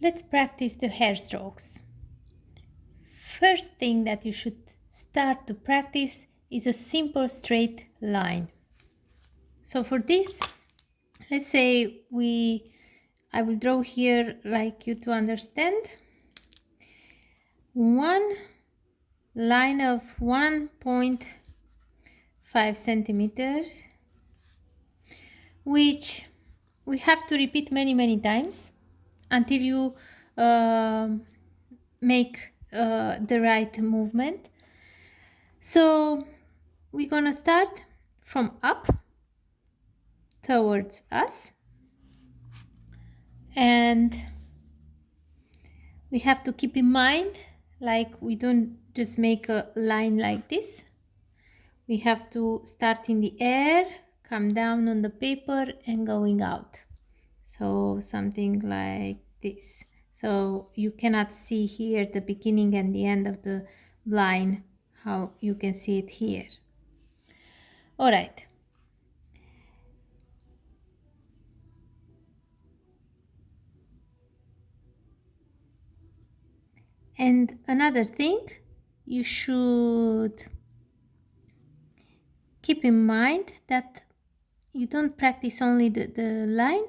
Let's practice the hair strokes. First thing that you should start to practice is a simple straight line. So for this, let's say I will draw here like you to understand one line of 1.5 centimeters, which we have to repeat many times until you make the right movement. So we're gonna start from up towards us, and we have to keep in mind, like, we don't just make a line like this. We have to start in the air, come down on the paper and going out. So something like this. So you cannot see here the beginning and the end of the line, how you can see it here. All right. And another thing, you should keep in mind that you don't practice only the line,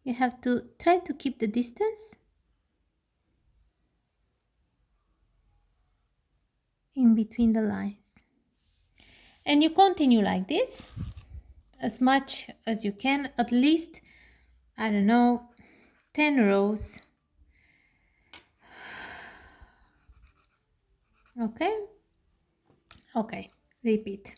you have to try to keep the distance in between the lines. And you continue like this as much as you can, at least, I don't know, 10 rows. Okay? Okay, repeat.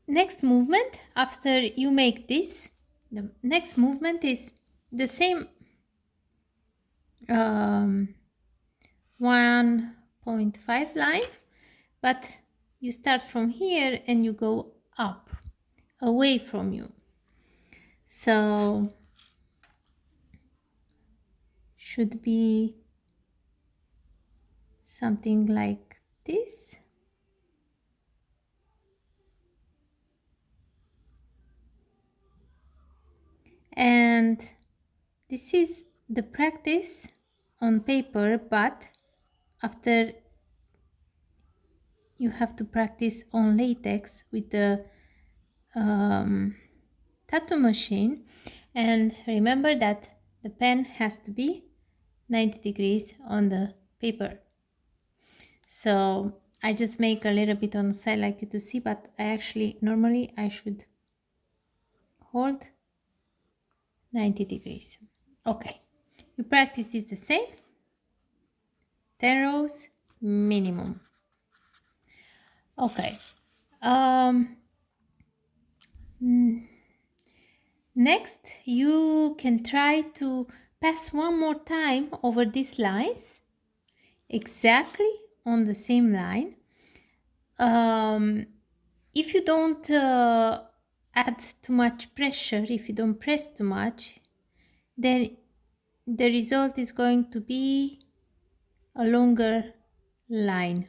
Next movement, after you make this, the next movement is the same 1.5 line, but you start from here and you go up, away from you. So should be something like this. And this is the practice on paper, but after you have to practice on latex with the tattoo machine. And remember that the pen has to be 90 degrees on the paper. So I just make a little bit on the side like you to see, but normally I should hold 90 degrees. Okay, you practice this the same, 10 rows minimum. Okay. Next, you can try to pass one more time over these lines, exactly on the same line. If you don't add too much pressure, if you don't press too much, then the result is going to be a longer line.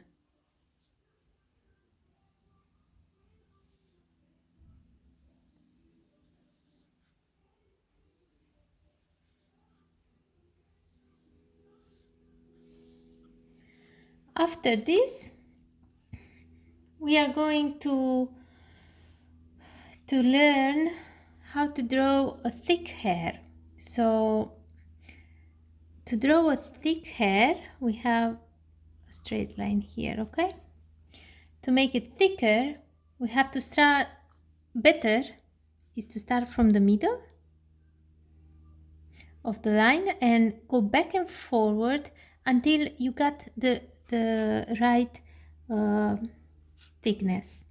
After this, we are going to learn how to draw a thick hair. So to draw a thick hair, we have a straight line here, okay? To make it thicker, we have to start, better is to start from the middle of the line and go back and forward until you got the right thickness.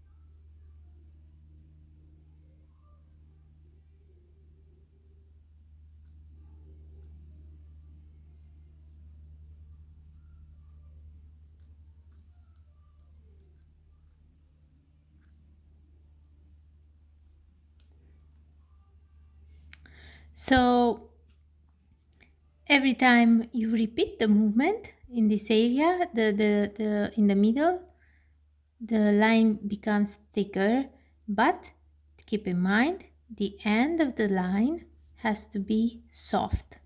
So every time you repeat the movement in this area, in the middle, the line becomes thicker, but keep in mind the end of the line has to be soft.